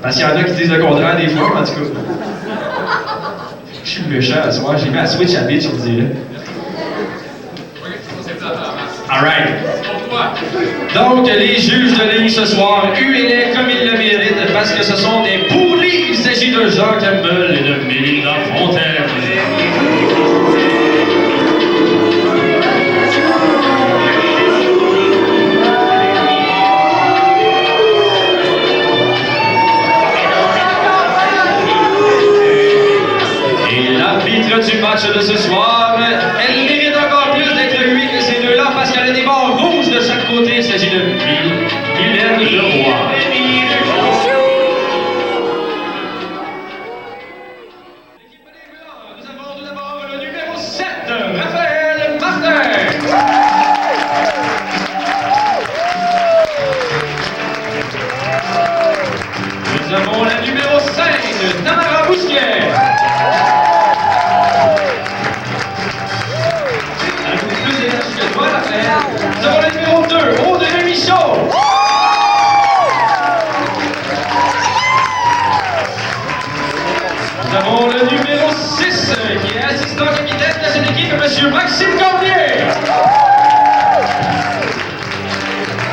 Parce qu'il y en a qui disent le contraire des fois, en tout cas. Je suis méchant à ce soir, j'ai mis la switch à bitch, on dirait. Alright. Donc, les juges de ligne ce soir, huez-les comme ils le méritent, parce que ce sont des pourris. Il s'agit de Jean Campbell et de Mélinda Fontaine. Du match de ce soir, elle mérite encore plus d'être huée que ces deux-là parce qu'elle a des barres rouges de chaque côté. Il s'agit de Mylène Leroy. Nous avons tout d'abord le numéro 7, Raphaël Martin. Nous avons la numéro 5, Tamara Bousquet. Nous avons le numéro 2, Audrey Michaud. Nous avons le numéro 6, qui est assistant capitaine de cette équipe, M. Maxime Cormier.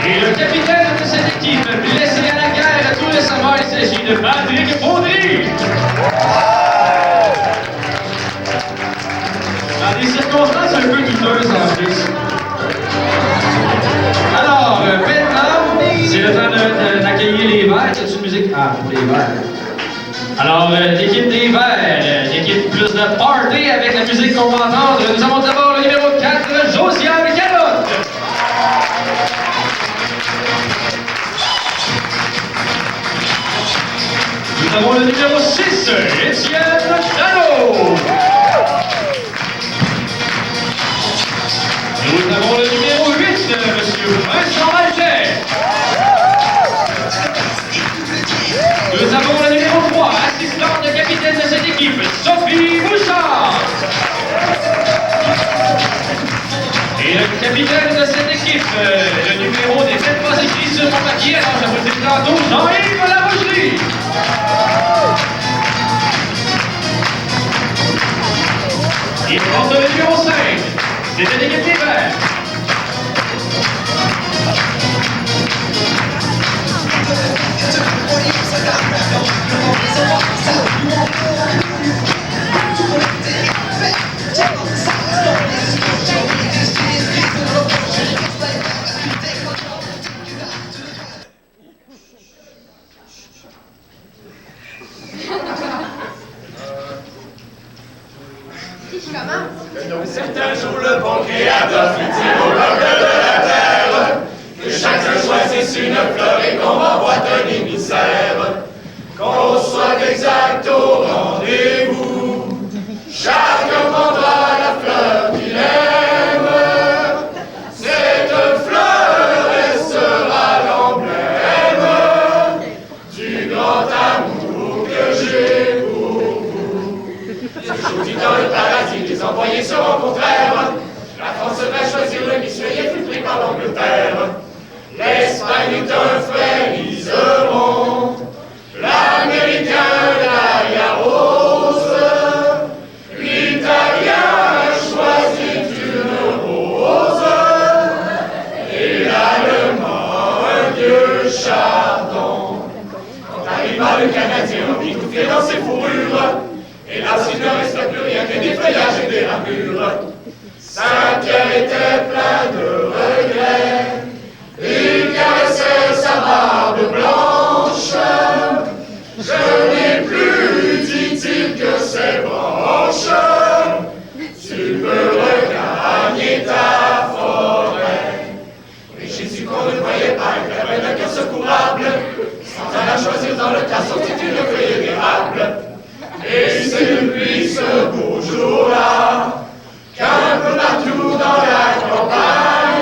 Et le capitaine de cette équipe, blessé à la guerre tout récemment, il s'agit de Patrick Baudry. Dans des circonstances un peu douteuses en plus. Alors, maintenant, c'est le temps d'accueillir les verts. Y a-t-il une musique? Ah, pour les verts. Alors, l'équipe des verts, l'équipe plus de party avec la musique qu'on va entendre. Nous avons d'abord le numéro 4, Josiane Calotte. Nous avons le numéro 6, Étienne Chano. Nous avons le numéro 8, M. Vincent Maltais. Nous avons le numéro 3, assistante de capitaine de cette équipe, Sophie Bouchard. Et le capitaine de cette équipe, le numéro n'est peut-être pas écrit sur mon papier, alors je vous le dis tantôt, Jean-Yves Larocherie. Il porte le numéro 5. C'était l'équipe des Verts. Certains jours le bon créateur fit-il au cœur de la terre que chacun choisisse une fleur et qu'on m'envoie un émissaire, qu'on soit exact au rendez-vous. Chacun prendra la fleur qu'il aime. Cette fleur restera l'emblème du grand amour que j'ai pour vous. Ce jour dit dans le paradis, les envoyés se rencontrèrent. La France va choisir le missionnaire fut pris par l'Angleterre. L'Espagne est un frère Iseron. L'Américain la rose. L'Italien choisit une rose. Et l'Allemand un vieux chardon. Quand arriva le Canadien, emmitouflé dans ses fourrures. Et là, s'il ne reste plus rien que des feuillages et des ramures. Saint-Pierre était plein de regrets. Il caressait sa barbe blanche. Je n'ai plus, dit-il, que ses branches. Tu peux regagner ta forêt. Mais Jésus, qu'on ne croyait pas, il avait un cœur secourable. Sans la choisir dans le tas, sortit une feuille d'érable. Et c'est depuis ce beau jour-là qu'un peu partout dans la campagne,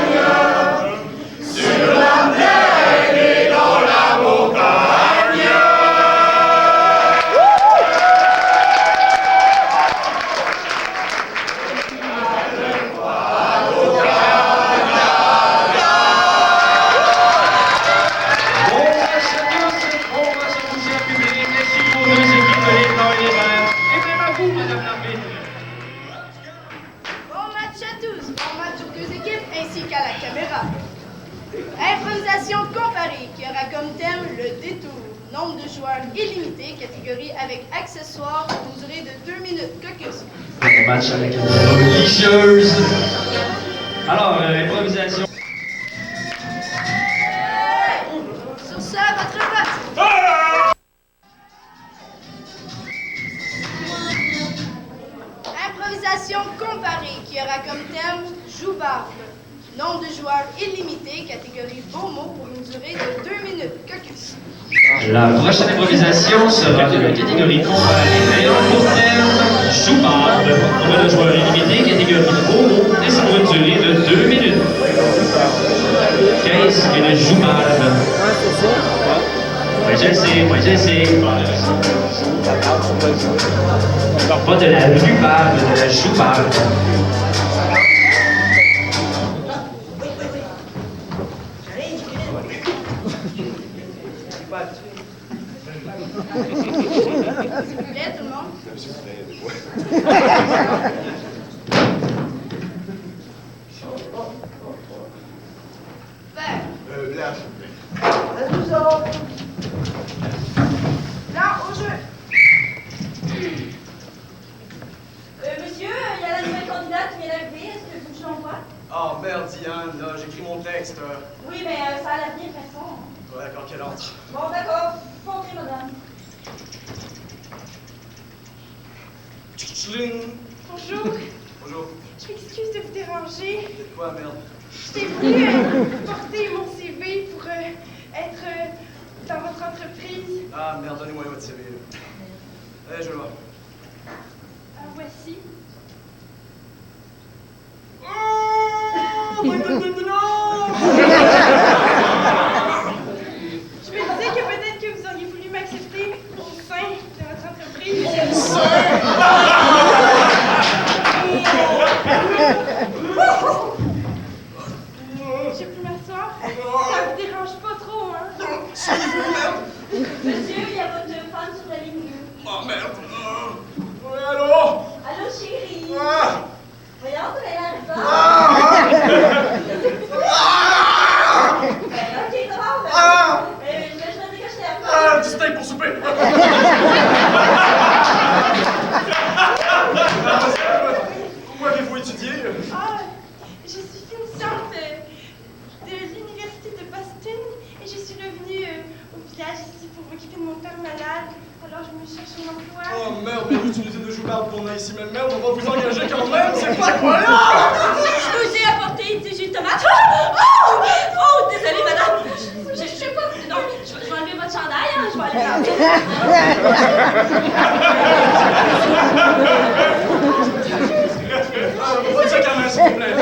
Nombre de joueurs illimité, catégorie avec accessoires pour une durée de 2 minutes. Caucus. Un match avec une religieuse. Alors, improvisation. Sur ce, à votre place. Improvisation comparée qui aura comme thème Joubarbe. Nombre de joueurs illimité, catégorie beau mot pour une durée de 2 minutes. Caucus. La prochaine improvisation sera de la catégorie comparée ayant pour thème Joubarbe. Nombre de joueurs illimité, catégorie beau mot, et c'est pour une durée de 2 minutes. Qu'est-ce qu'une joubarbe? Moi je sais. Pas de la rhubarbe, de la joubarbe. S'il vous plaît, tout le monde. Vert. Blanc. Blanc au jeu. Monsieur, il y a la nouvelle candidate qui vient d'arriver. Est-ce que vous l'envoie? Oh merde, Diane, là, j'écris mon texte. Oui, mais ça a l'avenir, de toute façon. Ouais, d'accord, quelle entre? Bon, d'accord. Entrez, madame. Bonjour. Bonjour. Je m'excuse de vous déranger. C'est quoi, merde? J'étais venue porter mon CV pour être dans votre entreprise. Ah merde, donnez-moi votre CV. Allez, je vais voir. Voici. Oh, non! Je me disais que peut-être que vous auriez voulu m'accepter au sein de votre entreprise. Je peux m'asseoir? Ça vous dérange pas trop, hein? Monsieur, il y a votre femme sur la ligne 2. Oh merde! Ouais, allô? Allô, chérie? Ah! Voyons, vous avez l'air fort. Ah! Ok, ça va, ben. Ah! Je vais te dire que je t'aime. Ah, du steak pour souper! Où avez-vous étudié? Ah, je suis finissante de l'université de Boston et je suis revenue au village ici pour m'occuper de mon père malade. Alors je me cherche un emploi. Oh merde, mais utilisez de joubarbe qu'on a ici, mais merde, on va vous engager quand même, c'est pas croyable! Je vous ai apporté du jus de tomate. Oh, désolée, madame. Je sais pas. Non, je vais enlever votre chandail, hein. Je vais aller Votre sac à main, s'il vous plaît.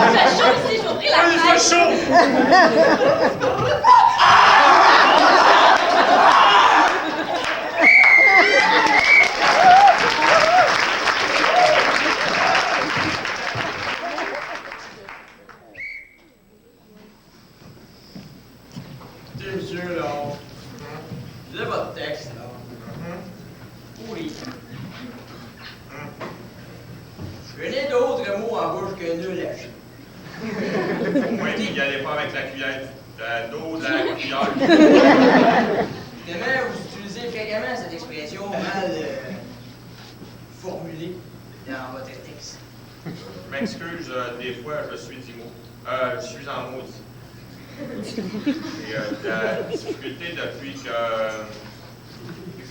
Il fait chaud ici, j'ai ouvert la Il fait fenêtre. chaud! Écoutez, monsieur, là, Là, votre texte, là. Oui. Je n'ai d'autres mots en bouche que nul à chier. Moi, il n'y allait pas avec la cuillère d'eau de la cuillère. Finalement, vous utilisez fréquemment cette expression mal formulée dans votre texte. Je m'excuse, des fois, je suis d'IMO. Je suis en maudit. Et la difficulté depuis que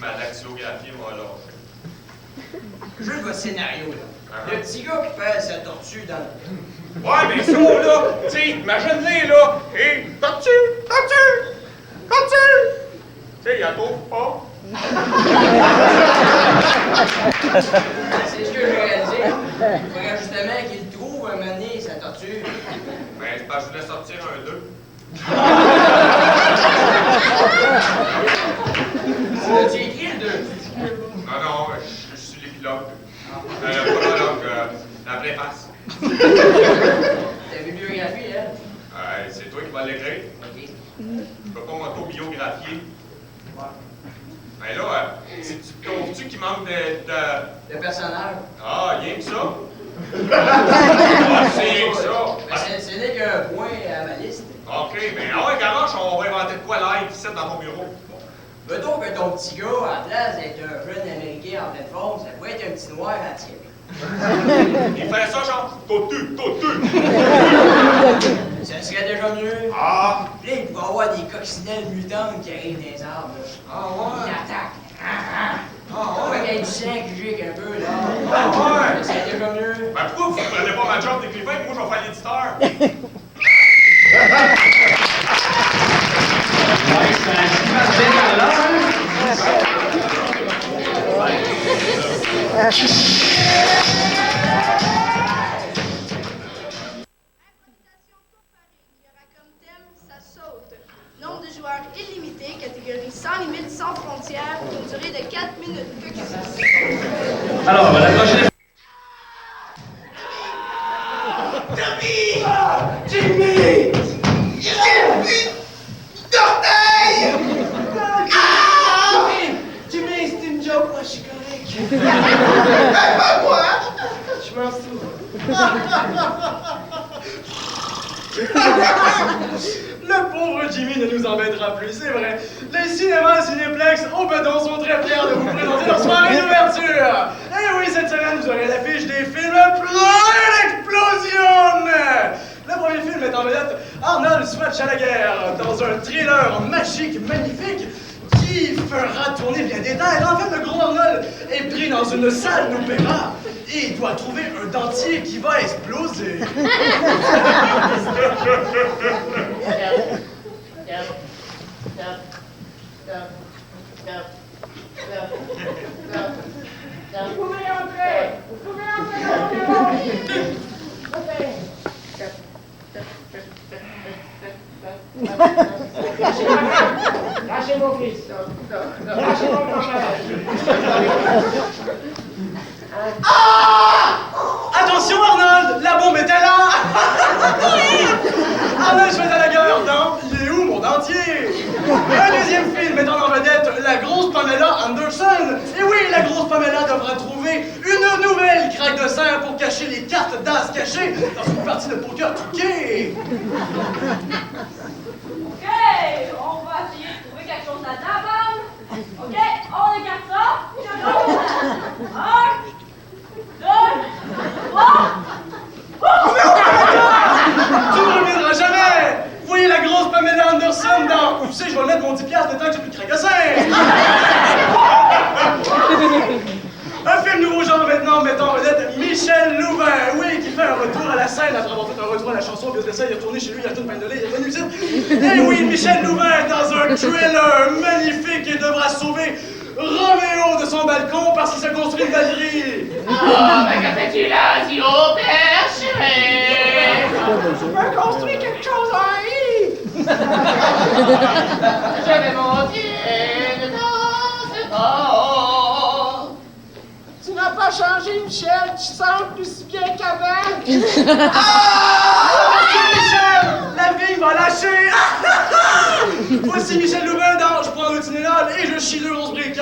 ma dactylographie m'a lâché. Juste votre scénario, là. Le petit gars qui fait sa tortue dans le... Ouais, mais ça, là, tu sais, imagine-les, là, et tortue! Tu sais, il y a trop pas. C'est ce que j'ai réalisé. Il faudrait justement qu'il trouve un moment donné sa tortue. Ben, c'est parce que je voulais sortir un 2. Tu écrit le 2. Non, je suis l'épilogue. Prologue, la vraie face. Ta bibliographie, hein? C'est toi qui vas l'écrire. OK. Je peux pas m'auto-biographier. Ben là, trouves-tu qu'il manque de... Le personnage. Ah, rien que ça? Ah, c'est rien que ça. Ben, ce n'est qu'un point à ma liste. OK, OK, mais ah ouais, garoche, on va inventer de quoi live ici dans ton bureau. Bon. Mettons que ton petit gars, à la place d'être un jeune Américain en pleine forme, ça pourrait être un petit noir à tirer. Il fait ça, genre, totu. Ça serait déjà mieux. Ah! Puis là, il pourrait y avoir des coccinelles mutantes qui arrivent dans les arbres. Là. Ah Ils ouais? attaquent. Ah ouais? Il y a du sang qui gicle un peu, là. Ah ouais? Ça serait déjà mieux. Ben pourquoi vous prenez pas ma job d'écrivain, moi je vais faire l'éditeur? Ouais, ça passe bien par là, hein? Improvisation comparée. Il y aura comme thème ça saute. Nombre de joueurs illimité, catégorie sans limite, sans frontières, pour une durée de 4 minutes. Que ça? Alors, la prochaine. Jimmy! Jimmy, c'est une joke, moi je suis correct. Moi! Je m'en fous. Le pauvre Jimmy ne nous embêtera plus, c'est vrai. Les cinémas Cinéplex au Bedon sont très fiers de vous présenter leur soirée d'ouverture. Et oui, cette semaine, vous aurez l'affiche des films plein d'explosions. Le premier film est en vedette Arnold Schwarzenegger dans un thriller magique, magnifique, qui fera tourner bien des têtes. En fait, le gros Arnold est pris dans une salle d'opéra et il doit trouver un dentier qui va exploser. Vous pouvez entrer! Vous pouvez entrer! Lâchez mon fils! Lâchez mon camarade! Attention Arnold, la bombe était là. Arnold Schwarzenegger, non, il est où mon dentier? Un deuxième film mettant en vedette la grosse Pamela Anderson. Et oui, la grosse Pamela devra trouver une nouvelle craque de serre pour cacher les cartes d'as cachées dans une partie de poker truquée. OK, on va essayer de trouver quelque chose à table. OK, on écarte ça. 1, 2, 3. Tu ne reviendras jamais. Vous voyez la grosse Pamela Anderson dans... Tu sais, je vais mettre mon 10$ de temps que j'ai plus de craque de serre. Un film nouveau genre maintenant mettant en vedette Michel Louvain, oui, qui fait un retour à la scène après avoir fait un retour à la chanson, puis ça, il est retourné chez lui, il a tout une pain de lait, il est venu ici. Et oui, Michel Louvain dans un thriller magnifique et devra sauver Roméo de son balcon parce qu'il s'est construit une galerie. Oh, mais que fais-tu là, si haut perché? Je peux construire quelque chose en I. Je vais monter dedans, c'est bon. Tu n'as pas changé, Michel. Tu sens plus si bien qu'avant. Michel, la vie va lâcher. Voici Michel Louvain dans Je prends le Tylenol et je chie 2 grosses briques.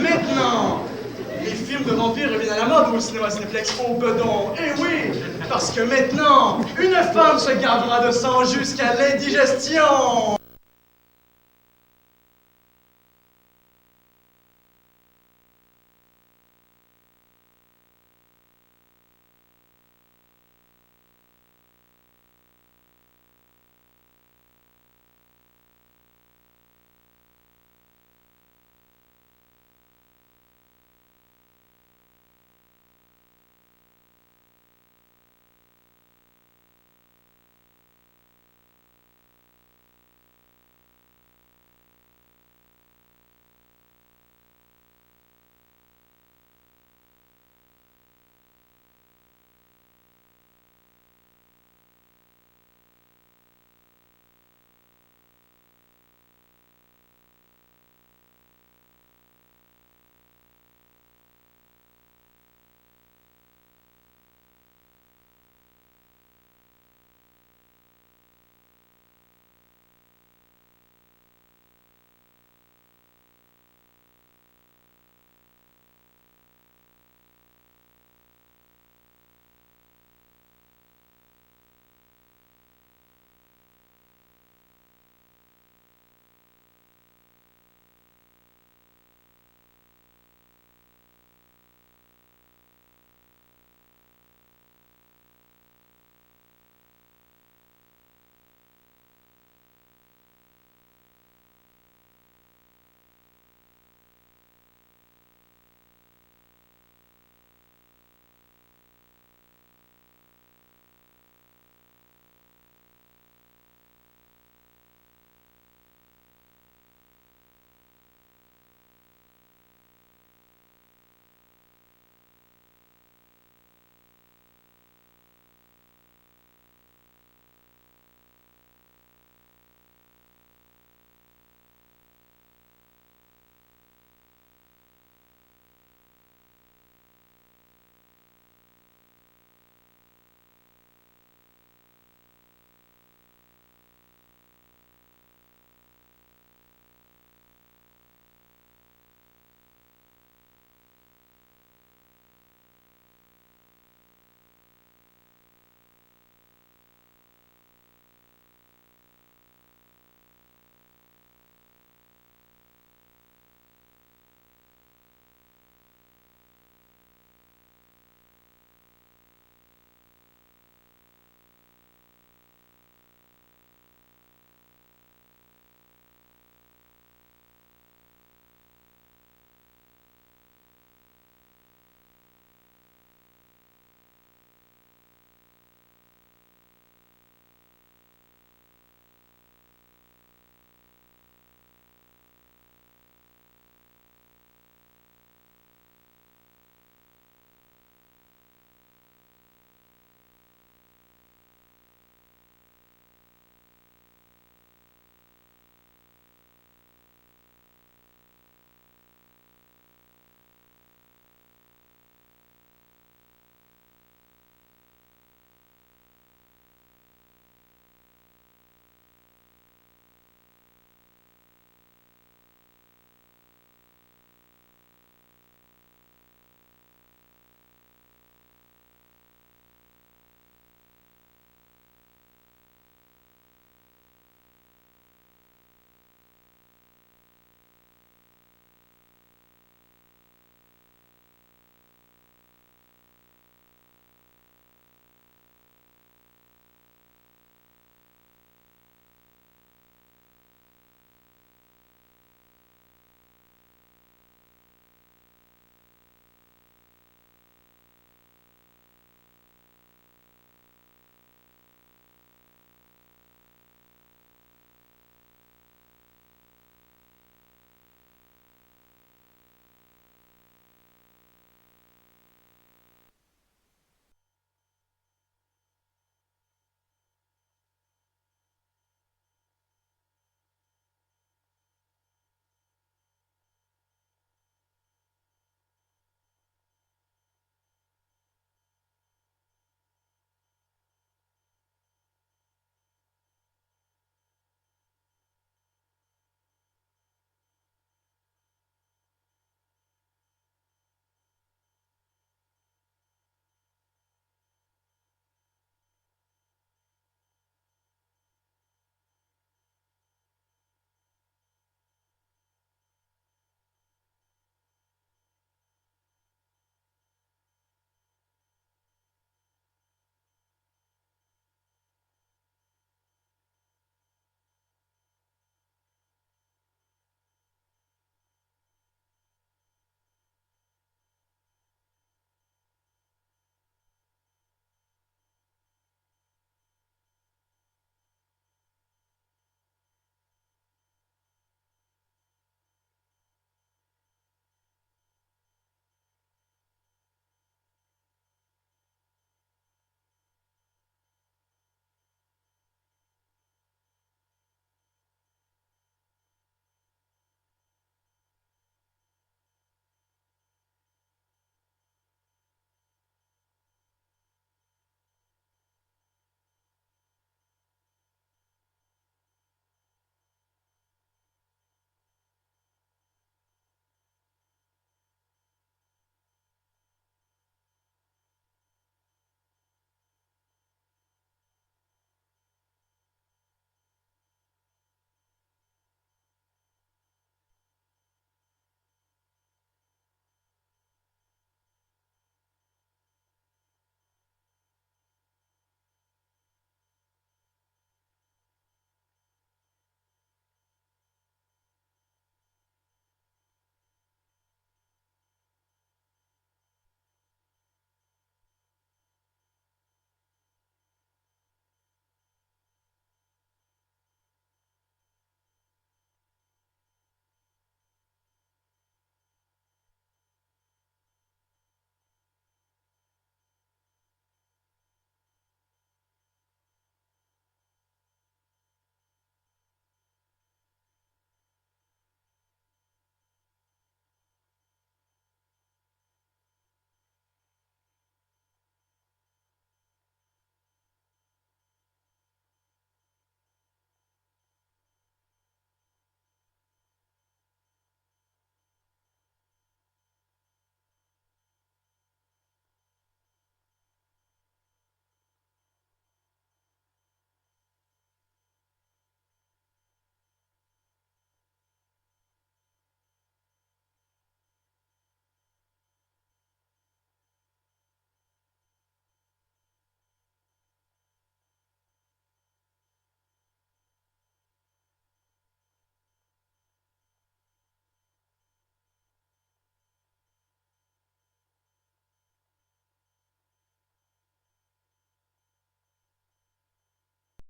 Maintenant, les films de vampires reviennent à la mode au cinéma Cinéplex au Bedon. Et oui, parce que maintenant, une femme se gardera de sang jusqu'à l'indigestion.